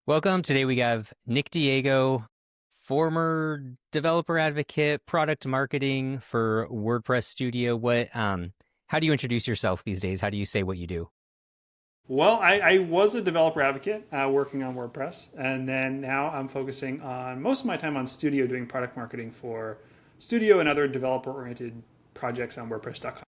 Welcome. Today we have Nick Diego, former developer advocate, product marketing for WordPress Studio. How do you introduce yourself these days? How do you say what you do? Well, I was a developer advocate working on WordPress, and then now I'm focusing on most of my time on Studio doing product marketing for Studio and other developer-oriented projects on WordPress.com.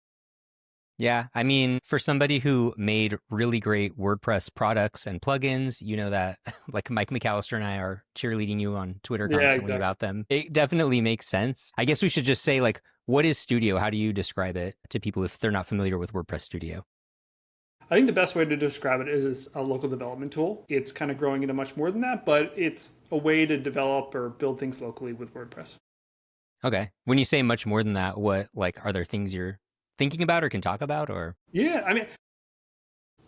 Yeah, I mean, for somebody who made really great WordPress products and plugins, you know that like Mike McAllister and I are cheerleading you on Twitter Yeah, constantly exactly. about them. It definitely makes sense. I guess we should just say like, what is Studio? How do you describe it to people if they're not familiar with WordPress Studio? I think the best way to describe it is it's a local development tool. It's kind of growing into much more than that, but it's a way to develop or build things locally with WordPress. Okay. When you say much more than that, what like are there things you're thinking about or can talk about or Yeah, I mean,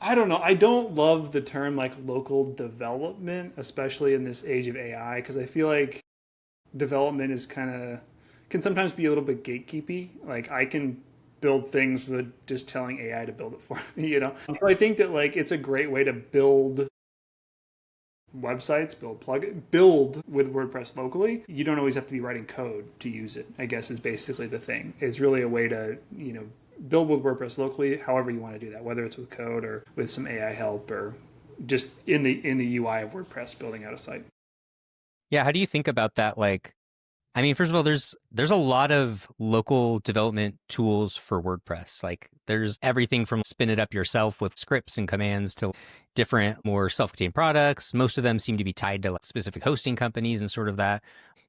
I don't know. I don't love the term like local development, especially in this age of AI, because I feel like development is kind of can sometimes be a little bit gatekeepy. Like I can build things with just telling AI to build it for me. So I think that like it's a great way to build websites, build with WordPress locally. You don't always have to be writing code to use it, I guess is basically the thing. It's really a way to, build with WordPress locally, however you want to do that, whether it's with code or with some AI help or just in the UI of WordPress building out a site. yeah, how do you think about that? Like, I mean, first of all, there's a lot of local development tools for WordPress. Like there's everything from spin it up yourself with scripts and commands to different more self-contained products. Most of them seem to be tied to like specific hosting companies and sort of that.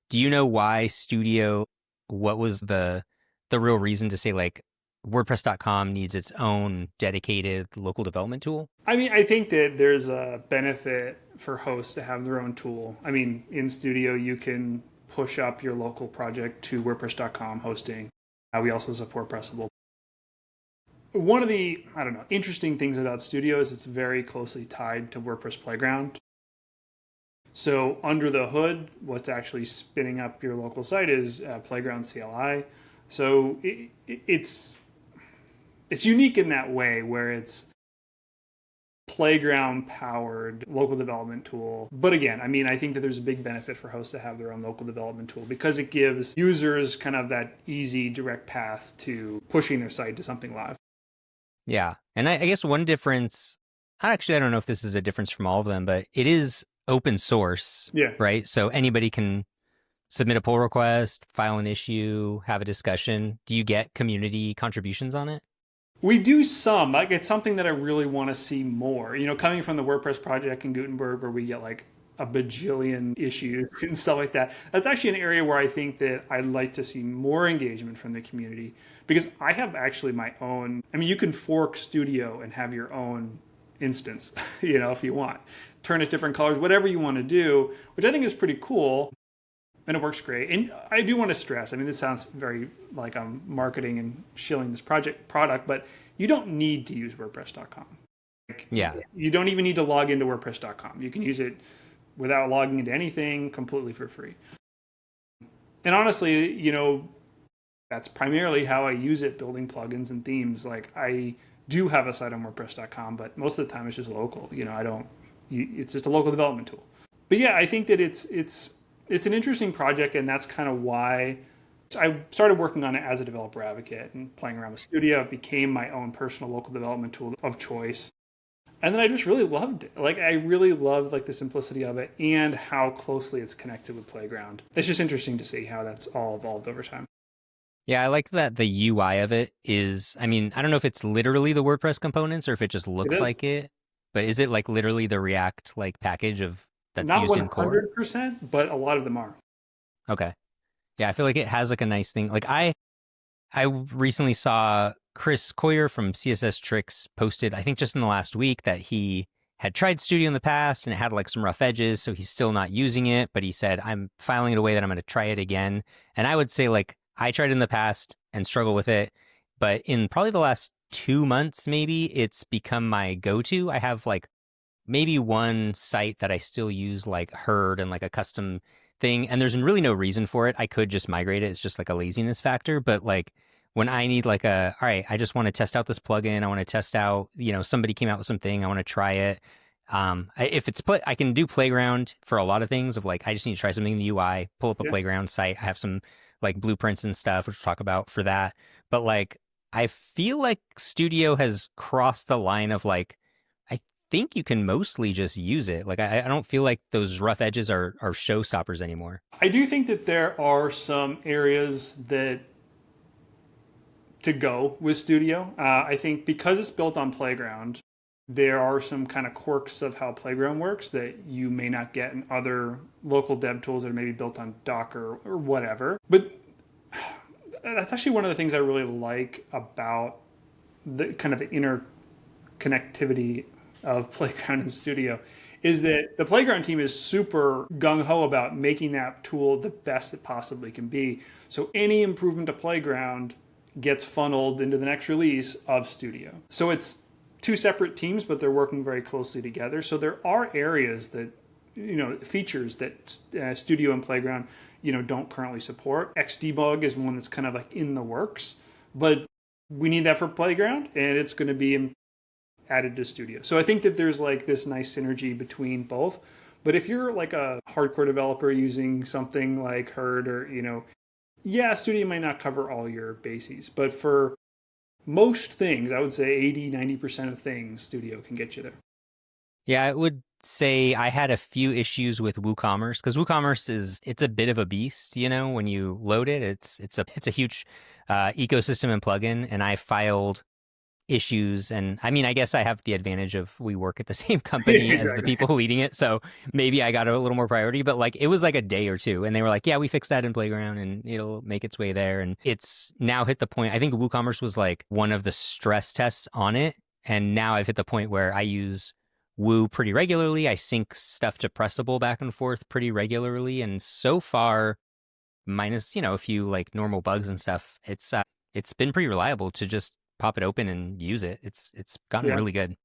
Do you know why Studio, what was the real reason to say like WordPress.com needs its own dedicated local development tool? I mean, I think that there's a benefit for hosts to have their own tool. I mean, in Studio, you can push up your local project to WordPress.com hosting. We also support Pressable. One of the, I don't know, interesting things about Studio is it's very closely tied to WordPress Playground. So under the hood, what's actually spinning up your local site is Playground CLI. So it's unique in that way where it's playground powered local development tool. But again, I mean, I think that there's a big benefit for hosts to have their own local development tool because it gives users kind of that easy, direct path to pushing their site to something live. Yeah. And I guess one difference, actually, I don't know if this is a difference from all of them, but it is open source, Yeah. right? So anybody can submit a pull request, file an issue, have a discussion. Do you get community contributions on it? We do some. Like it's something that I really want to see more. Coming from the WordPress project in Gutenberg where we get like a bajillion issues and stuff like that. That's actually an area where I think that I'd like to see more engagement from the community because I have actually my own. I mean, you can fork Studio and have your own instance, if you want. Turn it different colors, whatever you want to do, which I think is pretty cool and it works great. And I do want to stress, I mean, this sounds very like I'm marketing and shilling this product, but you don't need to use WordPress.com. Like, Yeah. you don't even need to log into WordPress.com. You can use it without logging into anything completely for free. And honestly, that's primarily how I use it building plugins and themes. Like I do have a site on WordPress.com, but most of the time it's just local. It's just a local development tool. But yeah, I think that it's an interesting project, and that's kind of why I started working on it as a developer advocate and playing around with Studio. It became my own personal local development tool of choice. And then I just really loved it. Like I really loved like the simplicity of it and how closely it's connected with Playground. It's just interesting to see how that's all evolved over time. Yeah, I like that the UI of it is, I mean, I don't know if it's literally the WordPress components or if it just It looks is like it, but is it like literally the React like package of that's not used in core? 100%, but a lot of them are. Okay. Yeah, I feel like it has like a nice thing. Like I recently saw Chris Coyer from CSS Tricks posted, I think just in the last week, that he had tried Studio in the past and it had like some rough edges, so he's still not using it. But he said, I'm filing it away that I'm going to try it again. And I would say, like, I tried it in the past and struggle with it. But in probably the last 2 months, maybe it's become my go to. I have like maybe one site that I still use like Herd and like a custom thing. And there's really no reason for it. I could just migrate it. It's just like a laziness factor. But like when I need like all right, I just want to test out this plugin. I want to test out, somebody came out with something. I want to try it. If it's I can do Playground for a lot of things. Of like, I just need to try something in the UI, pull up a Yeah. Playground site. I have some like blueprints and stuff, which we'll talk about for that. But like, I feel like Studio has crossed the line of like, I think you can mostly just use it. Like, I don't feel like those rough edges are showstoppers anymore. I do think that there are some areas that to go with Studio. I think because it's built on Playground, there are some kind of quirks of how Playground works that you may not get in other local dev tools that are maybe built on Docker or whatever. But that's actually one of the things I really like about the kind of the interconnectivity of Playground and Studio is that the Playground team is super gung ho about making that tool the best it possibly can be. So any improvement to Playground gets funneled into the next release of Studio. So it's two separate teams, but they're working very closely together. So there are areas that, features that Studio and Playground, don't currently support. Xdebug is one that's kind of like in the works, but we need that for Playground, and it's going to be added to Studio. So I think that there's like this nice synergy between both. But if you're like a hardcore developer using something like Herd or, yeah, Studio might not cover all your bases, but for most things, I would say 80, 90% of things, Studio can get you there. Yeah, I would say I had a few issues with WooCommerce because WooCommerce it's a bit of a beast, when you load it. It's a huge ecosystem and plugin, and I filed issues. And I mean, I guess I have the advantage of we work at the same company as the Exactly. people leading it, so maybe I got a little more priority. But like, it was like a day or two, and they were like, "Yeah, we fixed that in Playground, and it'll make its way there." And it's now hit the point. I think WooCommerce was like one of the stress tests on it, and now I've hit the point where I use Woo pretty regularly. I sync stuff to Pressable back and forth pretty regularly, and so far, minus a few like normal bugs and stuff, it's been pretty reliable to just pop it open and use it. It's gotten Yeah. really good.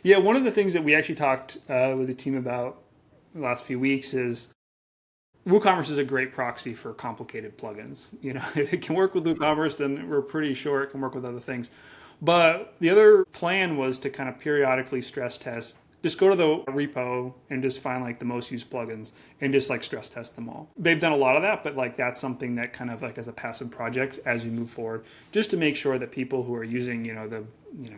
Yeah. One of the things that we actually talked with the team about the last few weeks is WooCommerce is a great proxy for complicated plugins. If it can work with WooCommerce, then we're pretty sure it can work with other things. But the other plan was to kind of periodically stress test. Just go to the repo and just find like the most used plugins and just like stress test them all. They've done a lot of that, but like that's something that kind of like as a passive project as you move forward, just to make sure that people who are using the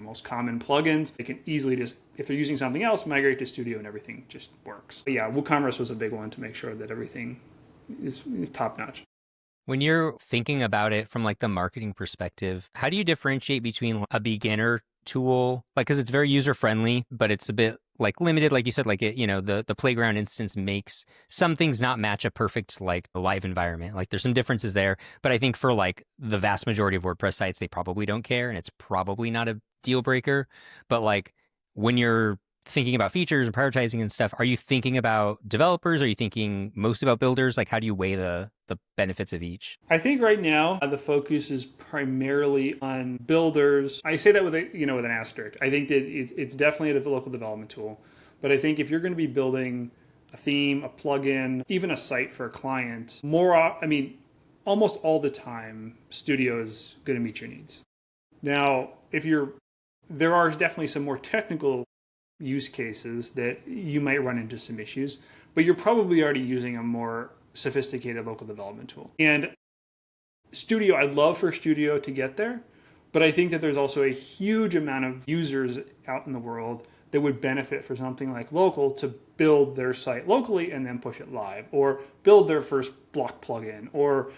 most common plugins, they can easily just, if they're using something else, migrate to Studio and everything just works. But yeah, WooCommerce was a big one to make sure that everything is top notch. When you're thinking about it from like the marketing perspective, how do you differentiate between a beginner tool, like because it's very user friendly, but it's a bit like limited, like you said, like the playground instance makes some things not match a perfect like live environment. Like there's some differences there, but I think for like the vast majority of WordPress sites, they probably don't care, and it's probably not a deal breaker. But like when you're thinking about features and prioritizing and stuff, are you thinking about developers? Are you thinking most about builders? Like how do you weigh the benefits of each? I think right now the focus is primarily on builders. I say that with with an asterisk. I think that it's definitely a local development tool, but I think if you're going to be building a theme, a plugin, even a site for a client, almost all the time, Studio is going to meet your needs. Now, there are definitely some more technical use cases that you might run into some issues, but you're probably already using a more sophisticated local development tool. And Studio, I'd love for Studio to get there, but I think that there's also a huge amount of users out in the world that would benefit for something like local to build their site locally and then push it live, or build their first block plugin, or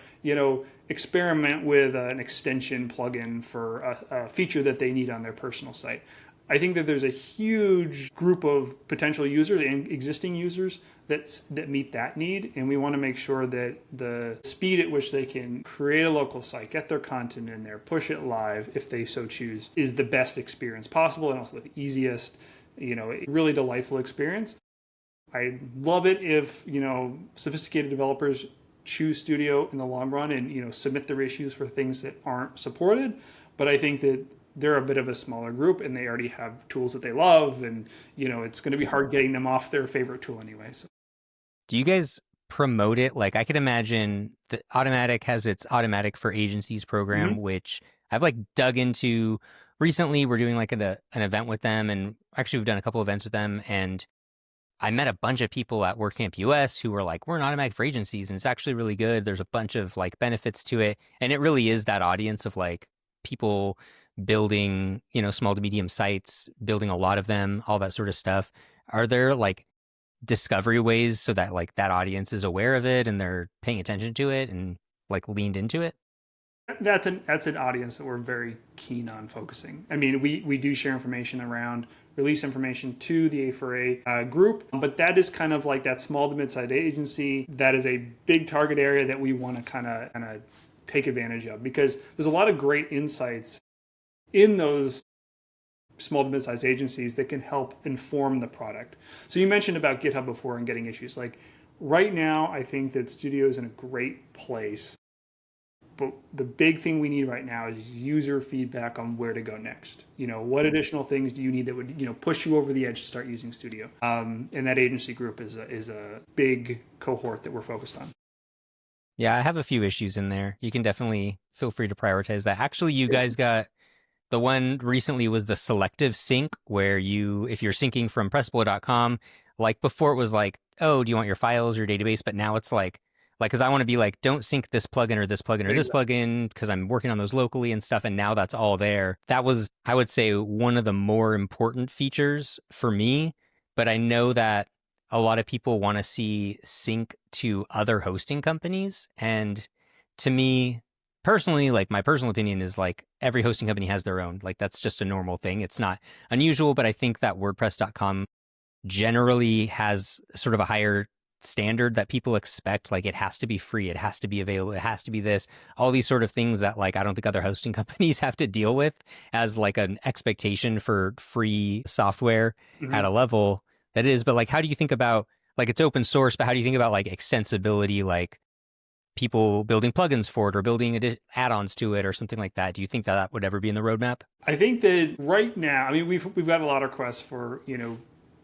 experiment with an extension plugin for a feature that they need on their personal site. I think that there's a huge group of potential users and existing users that meet that need, and we want to make sure that the speed at which they can create a local site, get their content in there, push it live if they so choose, is the best experience possible and also the easiest, really delightful experience. I love it if sophisticated developers choose Studio in the long run and submit their issues for things that aren't supported, but I think that they're a bit of a smaller group and they already have tools that they love, and it's going to be hard getting them off their favorite tool anyway. So. Do you guys promote it? Like I could imagine that Automatic has its Automatic for Agencies program, Mm-hmm. which I've like dug into recently we're doing like an event with them, and actually we've done a couple events with them, and I met a bunch of people at WordCamp US who were like, we're an automatic for agencies and it's actually really good. There's a bunch of like benefits to it. And it really is that audience of like people building, small to medium sites, building a lot of them, all that sort of stuff. Are there like discovery ways so that like that audience is aware of it and they're paying attention to it and like leaned into it? That's an audience that we're very keen on focusing. I mean, we do share information around release information to the A4A group, but that is kind of like that small to mid-sized agency. That is a big target area that we want to kind of take advantage of, because there's a lot of great insights in those small to mid-sized agencies that can help inform the product. So you mentioned about GitHub before and getting issues. Like right now, I think that Studio is in a great place. But the big thing we need right now is user feedback on where to go next. What additional things do you need that would, push you over the edge to start using Studio? And that agency group is a big cohort that we're focused on. Yeah, I have a few issues in there. You can definitely feel free to prioritize that. Actually, you guys got the one recently was the selective sync where if you're syncing from pressable.com, like before it was like, oh, do you want your files, your database? But now it's like, cause I want to be like, don't sync this plugin or this plugin or this plugin because I'm working on those locally and stuff. And now that's all there. That was, I would say, one of the more important features for me. But I know that a lot of people want to see sync to other hosting companies. And to me, personally, like my personal opinion is like every hosting company has their own. Like that's just a normal thing. It's not unusual, but I think that WordPress.com generally has sort of a higher standard that people expect. Like it has to be free, it has to be available, it has to be this, all these sort of things that like I don't think other hosting companies have to deal with as like an expectation for free software at a level that is. But like, how do you think about like it's open source, but how do you think about like extensibility, like people building plugins for it or building add-ons to it or something like that? Do you think that that would ever be in the roadmap? I think that right now, I mean, we've got a lot of requests for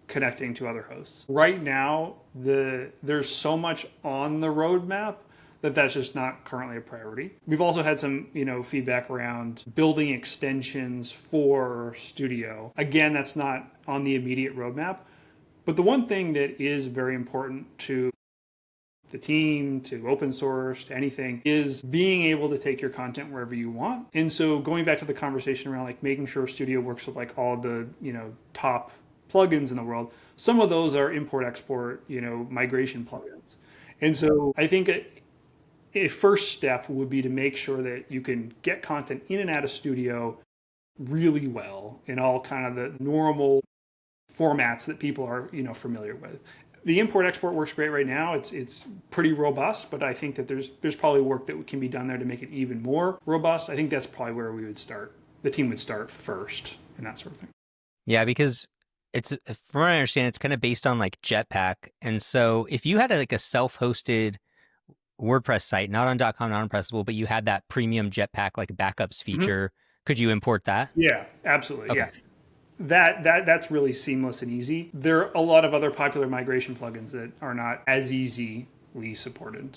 connecting to other hosts. Right now, there's so much on the roadmap that that's just not currently a priority. We've also had some, feedback around building extensions for Studio. Again, that's not on the immediate roadmap. But the one thing that is very important to the team, to open source, to anything, is being able to take your content wherever you want. And so going back to the conversation around like making sure Studio works with like all the, top plugins in the world, some of those are import export, migration plugins. And so I think a first step would be to make sure that you can get content in and out of Studio really well in all kind of the normal formats that people are, familiar with. The import export works great right now. It's pretty robust, but I think that there's probably work that can be done there to make it even more robust. I think that's probably where we would start. The team would start first and that sort of thing. Yeah, because it's from what I understand, it's kind of based on like Jetpack. And so if you had like a self-hosted WordPress site, not on .com, not on Pressable, but you had that premium Jetpack like backups feature, could you import that? Yeah, absolutely. Okay. Yeah. That's really seamless and easy. There are a lot of other popular migration plugins that are not as easily supported.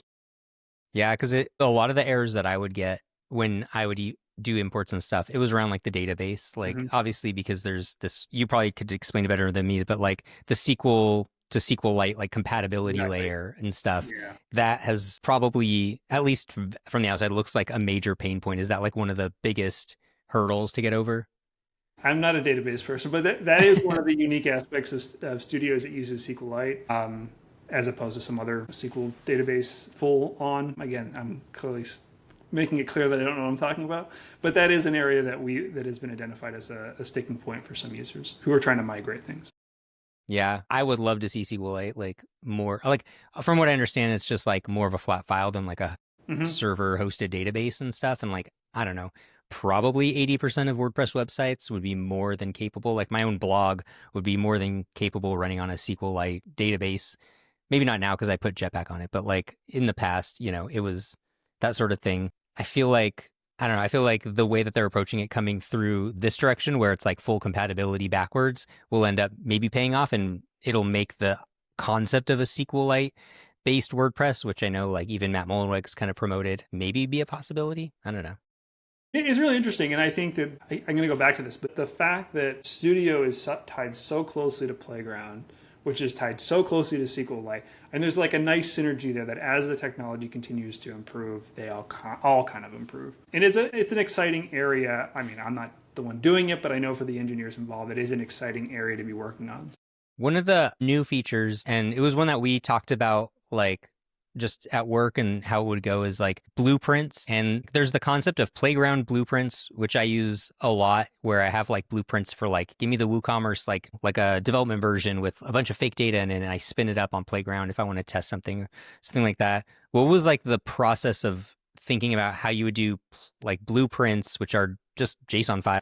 Yeah, because a lot of the errors that I would get when I would do imports and stuff, it was around like the database. Like obviously because there's this, you probably could explain it better than me, but like the SQL to SQLite like compatibility layer and stuff, that has probably, at least from the outside, looks like a major pain point. Is that like one of the biggest hurdles to get over? I'm not a database person, but that is one of the unique aspects of Studios that uses SQLite, as opposed to some other SQL database full on. Again, I'm clearly making it clear that I don't know what I'm talking about, but that is an area that has been identified as a sticking point for some users who are trying to migrate things. Yeah, I would love to see SQLite like more. Like from what I understand, it's just like more of a flat file than like a server hosted database and stuff. And like I don't know, probably 80% of WordPress websites would be more than capable. Like my own blog would be more than capable running on a SQLite database. Maybe not now because I put Jetpack on it, but like in the past, it was that sort of thing. I feel like, I don't know, I feel like the way that they're approaching it coming through this direction where it's like full compatibility backwards will end up maybe paying off, and it'll make the concept of a SQLite based WordPress, which I know like even Matt Mullenweg's kind of promoted, maybe be a possibility. I don't know. It's really interesting, and I think that I'm going to go back to this, but the fact that Studio is tied so closely to Playground, which is tied so closely to SQLite, and there's like a nice synergy there that as the technology continues to improve, they all kind of improve, and it's an exciting area. I mean, I'm not the one doing it, but I know for the engineers involved, it is an exciting area to be working on. One of the new features, and it was one that we talked about like just at work and how it would go, is like blueprints. And there's the concept of playground blueprints, which I use a lot, where I have like blueprints for like, give me the WooCommerce, like a development version with a bunch of fake data in it, and I spin it up on Playground if I want to test something like that. What was like the process of thinking about how you would do like blueprints, which are just JSON files,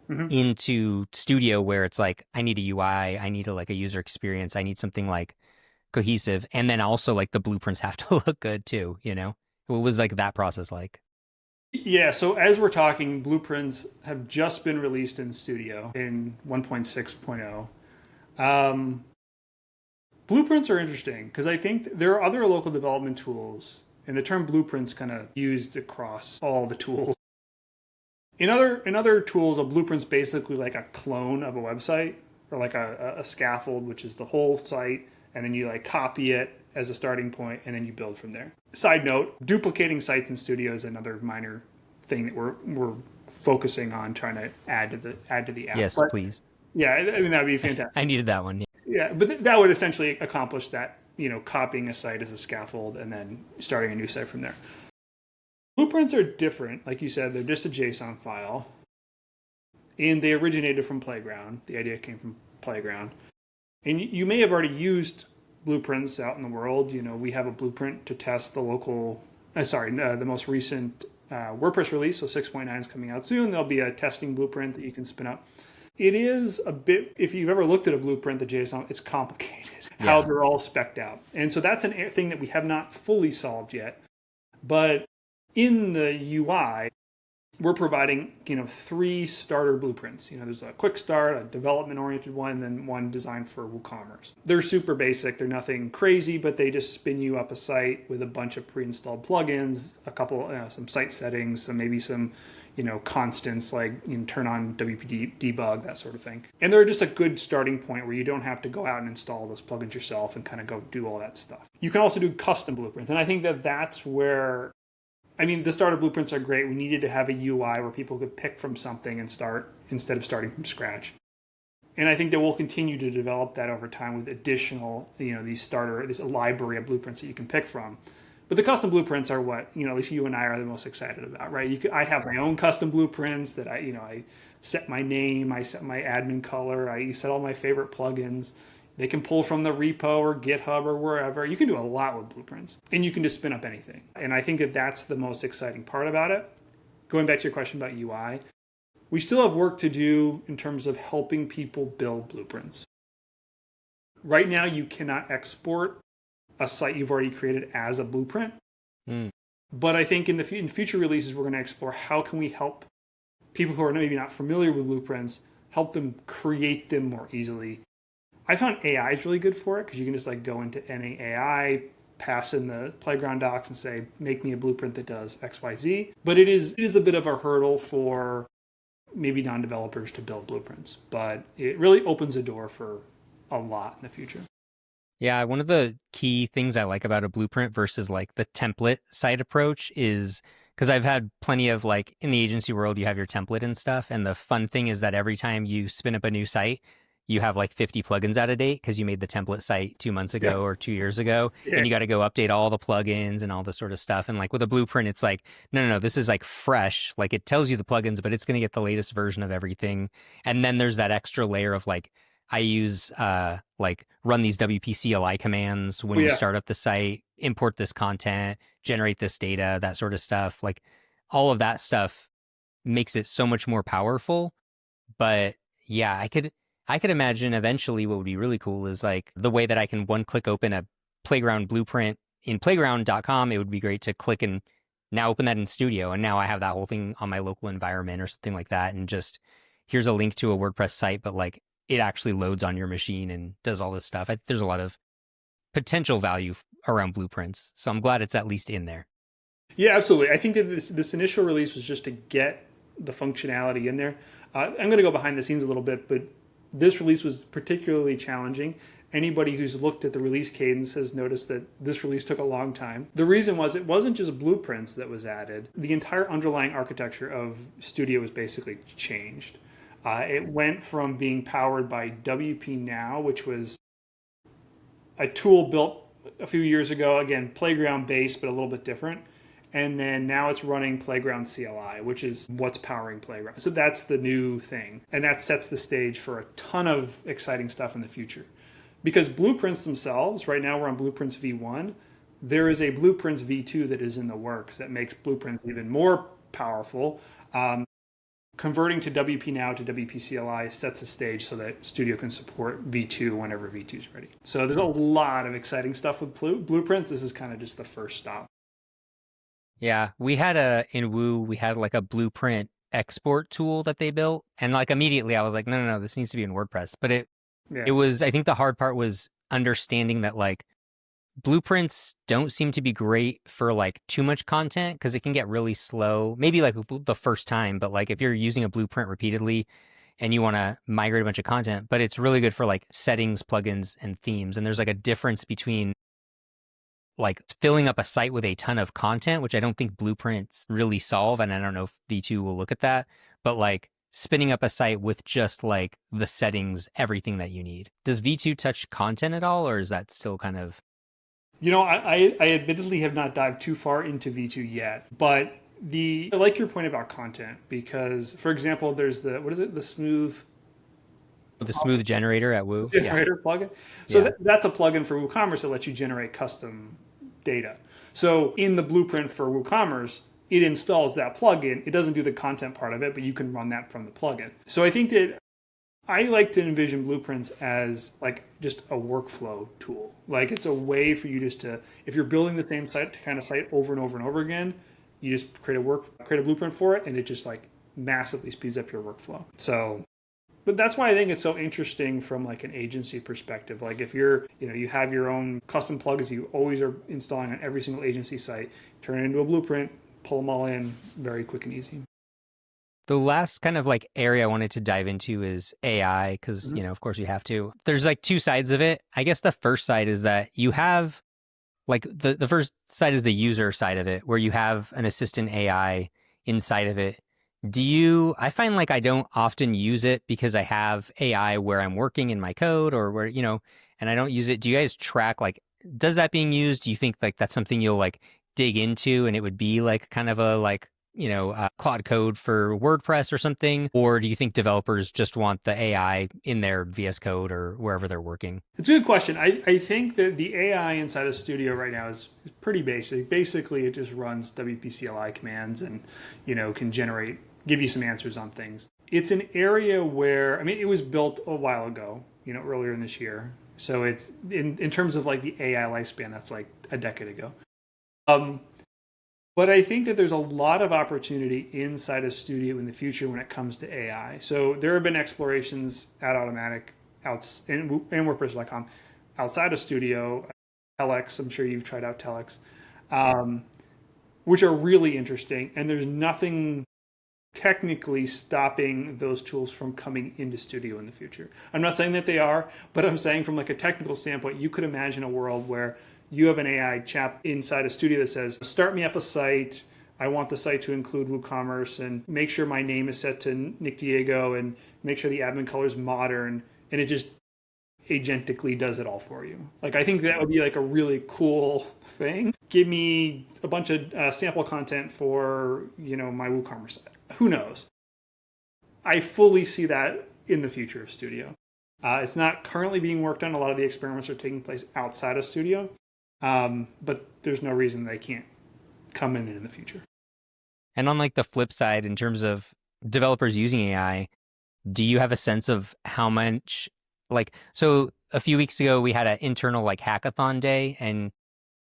Mm-hmm. into Studio, where it's like, I need a UI, I need a user experience, I need something like cohesive, and then also like the blueprints have to look good too, you know? What was like that process like? Yeah, so as we're talking, blueprints have just been released in Studio in 1.6.0. Um, Blueprints are interesting because I think there are other local development tools, and the term blueprints kind of used across all the tools. In other tools, a blueprint's basically like a clone of a website or like a scaffold, which is the whole site, and then you like copy it as a starting point, and then you build from there. Side note: duplicating sites in Studio is another minor thing that we're focusing on trying to add to the app. Yes, But please. yeah, I mean that'd be fantastic. I needed that one. Yeah, but that would essentially accomplish that, copying a site as a scaffold and then starting a new site from there. Blueprints are different. Like you said, they're just a JSON file. And they originated from Playground. The idea came from Playground. And you may have already used blueprints out in the world. We have a blueprint to test the most recent WordPress release. So 6.9 is coming out soon. There'll be a testing blueprint that you can spin up. It is a bit, if you've ever looked at a blueprint, the JSON, it's complicated how Yeah. they're all specced out. And so that's a thing that we have not fully solved yet. But in the UI, we're providing, three starter blueprints. There's a quick start, a development oriented one, and then one designed for WooCommerce. They're super basic. They're nothing crazy, but they just spin you up a site with a bunch of pre-installed plugins, a couple, some site settings, maybe some, constants like turn on WP debug, that sort of thing. And they're just a good starting point where you don't have to go out and install those plugins yourself and kind of go do all that stuff. You can also do custom blueprints. And I think that that's where, the starter blueprints are great. We needed to have a UI where people could pick from something and start instead of starting from scratch. And I think that we'll continue to develop that over time with additional, this library of blueprints that you can pick from. But the custom blueprints are what, at least you and I are the most excited about, right? I have my own custom blueprints that I set my name, I set my admin color, I set all my favorite plugins. They can pull from the repo or GitHub or wherever. You can do a lot with blueprints, and you can just spin up anything. And I think that that's the most exciting part about it. Going back to your question about UI, we still have work to do in terms of helping people build blueprints. Right now, you cannot export a site you've already created as a blueprint. Mm. But I think in future releases, we're going to explore how can we help people who are maybe not familiar with blueprints, help them create them more easily. I found AI is really good for it because you can just go into any AI, pass in the Playground docs and say, make me a blueprint that does X, Y, Z. But it is a bit of a hurdle for maybe non-developers to build blueprints. But it really opens a door for a lot in the future. Yeah, one of the key things I like about a blueprint versus like the template site approach is because I've had plenty of in the agency world, you have your template and stuff. And the fun thing is that every time you spin up a new site, you have 50 plugins out of date because you made the template site 2 months Yeah. ago or 2 years ago. Yeah. And you got to go update all the plugins and all this sort of stuff. And with a blueprint, it's no, this is fresh. It tells you the plugins, but it's going to get the latest version of everything. And then there's that extra layer of I use run these WP CLI commands when you start up the site, import this content, generate this data, that sort of stuff. All of that stuff makes it so much more powerful. But yeah, I could imagine eventually what would be really cool is the way that I can one click open a Playground blueprint in playground.com. It would be great to click and now open that in Studio. And now I have that whole thing on my local environment or something like that. And just here's a link to a WordPress site, but it actually loads on your machine and does all this stuff. There's a lot of potential value around blueprints. So I'm glad it's at least in there. Yeah, absolutely. I think that this initial release was just to get the functionality in there. I'm going to go behind the scenes a little bit, but this release was particularly challenging. Anybody who's looked at the release cadence has noticed that this release took a long time. The reason was it wasn't just blueprints that was added. The entire underlying architecture of Studio was basically changed. It went from being powered by WP Now, which was a tool built a few years ago, again, Playground based, but a little bit different. And then now it's running Playground CLI, which is what's powering Playground. So that's the new thing. And that sets the stage for a ton of exciting stuff in the future. Because blueprints themselves, right now we're on blueprints v1, there is a blueprints v2 that is in the works that makes blueprints even more powerful. Converting to WP Now to WP CLI sets a stage so that Studio can support V2 whenever V2 is ready. So there's a lot of exciting stuff with blueprints. This is kind of just the first stop. Yeah, we had in Woo, we had like a blueprint export tool that they built. And like immediately I was like, no, this needs to be in WordPress. But it was, I think the hard part was understanding that like blueprints don't seem to be great for like too much content because it can get really slow. Maybe like the first time, but like if you're using a blueprint repeatedly and you want to migrate a bunch of content, but it's really good for like settings, plugins, and themes. And there's like a difference between like filling up a site with a ton of content, which I don't think blueprints really solve. And I don't know if V2 will look at that, but like spinning up a site with just like the settings, everything that you need. Does V2 touch content at all, or is that still kind of? You know, I admittedly have not dived too far into V2 yet, but I like your point about content because, for example, there's what is it? The Smooth generator at Woo? Yeah. generator plugin. So Yeah. that's a plugin for WooCommerce that lets you generate custom data. So in the blueprint for WooCommerce, it installs that plugin. It doesn't do the content part of it, but you can run that from the plugin. So I think that I like to envision blueprints as like just a workflow tool. Like it's a way for you just to, if you're building the same kind of site over and over and over again, you just create a blueprint for it, and it just like massively speeds up your workflow. So, but that's why I think it's so interesting from like an agency perspective. Like if you have your own custom plugins you always are installing on every single agency site, turn it into a blueprint, pull them all in, very quick and easy. The last kind of like area I wanted to dive into is AI because, of course you have to. There's like two sides of it. I guess the first side is that you have like the first side is the user side of it where you have an assistant AI inside of it. I find like I don't often use it because I have AI where I'm working in my code or where, and I don't use it. Do you guys track like, does that being used? Do you think like that's something you'll like dig into and it would be like kind of a like, Claude Code for WordPress or something? Or do you think developers just want the AI in their VS Code or wherever they're working? It's a good question. I think that the AI inside of Studio right now is pretty basic. Basically, it just runs WPCLI commands and, can give you some answers on things. It's an area where, I mean, it was built a while ago, earlier in this year. So it's in terms of like the AI lifespan, that's like a decade ago. But I think that there's a lot of opportunity inside of Studio in the future when it comes to AI. So there have been explorations at Automatic and WordPress.com outside of Studio, Telex, I'm sure you've tried out Telex, which are really interesting. And there's nothing technically stopping those tools from coming into Studio in the future. I'm not saying that they are, but I'm saying from like a technical standpoint, you could imagine a world where you have an AI chap inside a Studio that says, start me up a site. I want the site to include WooCommerce and make sure my name is set to Nick Diego and make sure the admin color is modern. And it just agentically does it all for you. Like, I think that would be like a really cool thing. Give me a bunch of sample content for, my WooCommerce site. Who knows? I fully see that in the future of Studio. It's not currently being worked on. A lot of the experiments are taking place outside of Studio. But there's no reason they can't come in the future. And on like the flip side, in terms of developers using AI, do you have a sense of how much so a few weeks ago we had an internal like hackathon day and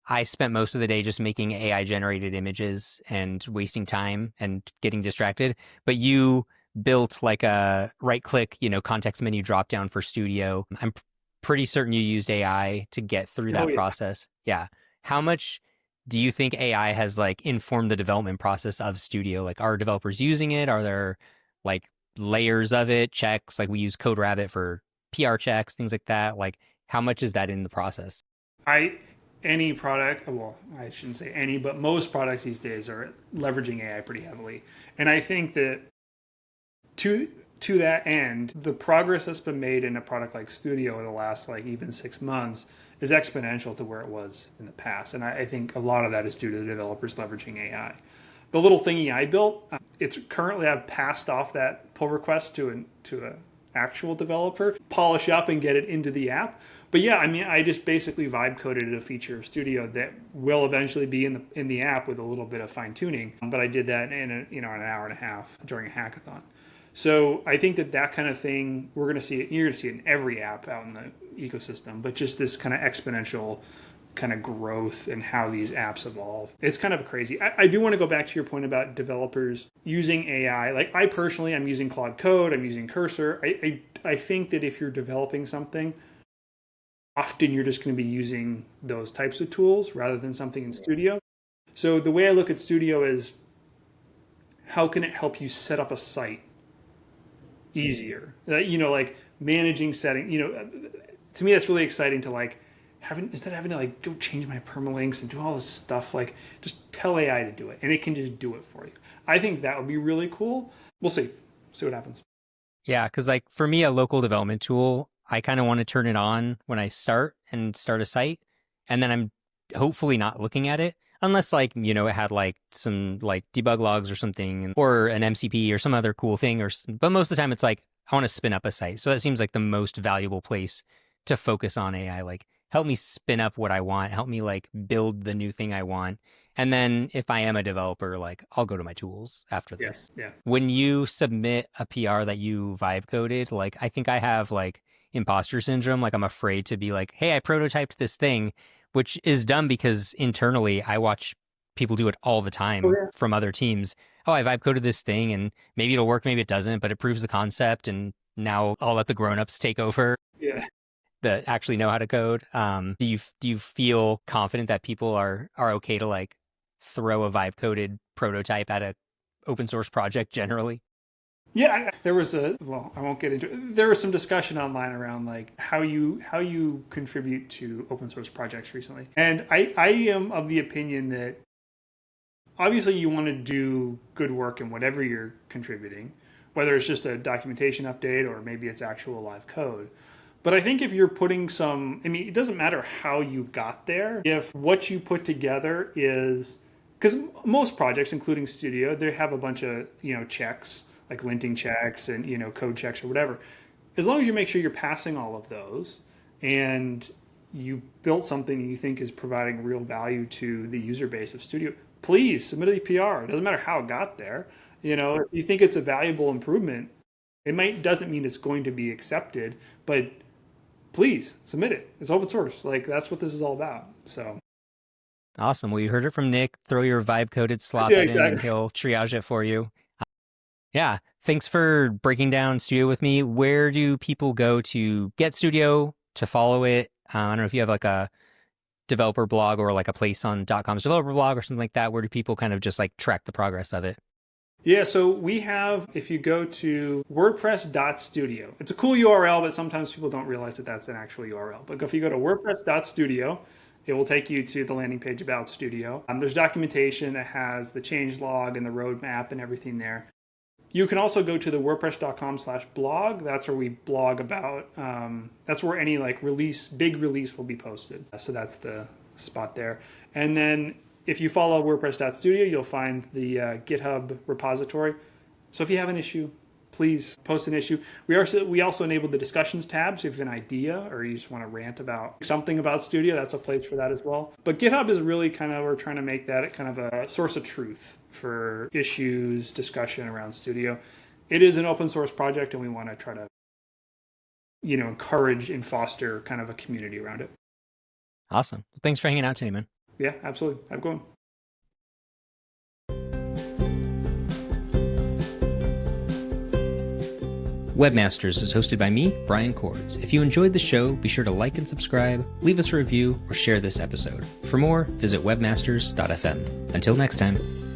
I spent most of the day just making AI generated images and wasting time and getting distracted. But you built like a right click, context menu drop down for Studio. I'm pretty certain you used AI to get through that process. Yeah. How much do you think AI has like informed the development process of Studio? Like, are developers using it? Are there like layers of it, checks? Like we use CodeRabbit for PR checks, things like that. Like, how much is that in the process? I any product, well, I shouldn't say any, but most products these days are leveraging AI pretty heavily. And I think that to to that end, the progress that's been made in a product like Studio in the last like even 6 months is exponential to where it was in the past. And I think a lot of that is due to the developers leveraging AI. The little thingy I built, it's currently I've passed off that pull request to a actual developer, polish up and get it into the app. But yeah, I mean, I just basically vibe coded a feature of Studio that will eventually be in the app with a little bit of fine tuning. But I did that in an hour and a half during a hackathon. So I think that kind of thing we're going to see it. You're going to see it in every app out in the ecosystem. But just this kind of exponential kind of growth and how these apps evolve. It's kind of crazy. I do want to go back to your point about developers using AI. Like I personally, I'm using Claude Code, I'm using Cursor. I think that if you're developing something, often you're just going to be using those types of tools rather than something in Studio. So the way I look at Studio is how can it help you set up a site easier? Like managing setting, to me that's really exciting to like instead of having to like go change my permalinks and do all this stuff, like just tell AI to do it and it can just do it for you. I think that would be really cool. We'll see what happens. Yeah, because like for me, a local development tool, I kind of want to turn it on when I start a site, and then I'm hopefully not looking at it unless like it had like some like debug logs or something, or an MCP or some other cool thing. But most of the time, it's like I want to spin up a site, so that seems like the most valuable place to focus on AI. Like help me spin up what I want, help me like build the new thing I want. And then if I am a developer, like I'll go to my tools after Yeah, this. yeah. When you submit a PR that you vibe coded, like I think I have like imposter syndrome. Like I'm afraid to be like, hey, I prototyped this thing, which is dumb because internally I watch people do it all the Oh time yeah. from other teams. Oh, I vibe coded this thing and maybe it'll work, maybe it doesn't, but it proves the concept. And now I'll let the grown-ups take over Yeah. that actually know how to code. Do you feel confident that people are okay to like throw a vibe coded prototype at a open source project generally? Yeah, there was I won't get into it. There was some discussion online around like how you contribute to open source projects recently. And I am of the opinion that obviously you want to do good work in whatever you're contributing, whether it's just a documentation update or maybe it's actual live code. But I think if you're putting I mean, it doesn't matter how you got there. If what you put together is, because most projects, including Studio, they have a bunch of, checks, like linting checks and, code checks or whatever. As long as you make sure you're passing all of those and you built something you think is providing real value to the user base of Studio, please submit a PR. It doesn't matter how it got there. If you think it's a valuable improvement, doesn't mean it's going to be accepted, but please submit it. It's open source. Like that's what this is all about. So Awesome. Well, you heard it from Nick. Throw your vibe coded slop yeah, in and exactly. he'll triage it for you. Yeah. Thanks for breaking down Studio with me. Where do people go to get Studio, to follow it? I don't know if you have like a developer blog or like a place on .com's developer blog or something like that. Where do people kind of just like track the progress of it? Yeah, so we have, if you go to WordPress.studio, it's a cool URL, but sometimes people don't realize that that's an actual URL. But if you go to WordPress.studio, it will take you to the landing page about Studio. There's documentation that has the change log and the roadmap and everything there. You can also go to the WordPress.com/blog. That's where we blog about, that's where any like big release will be posted. So that's the spot there. And then if you follow WordPress.studio, you'll find the GitHub repository. So if you have an issue, please post an issue. We also enabled the discussions tab. So if you have an idea or you just want to rant about something about Studio, that's a place for that as well. But GitHub is really we're trying to make that kind of a source of truth for issues, discussion around Studio. It is an open source project and we want to try to, encourage and foster kind of a community around it. Awesome. Thanks for hanging out today, man. Yeah, absolutely. Have a good one. Webmasters is hosted by me, Brian Cords. If you enjoyed the show, be sure to like and subscribe, leave us a review, or share this episode. For more, visit webmasters.fm. Until next time.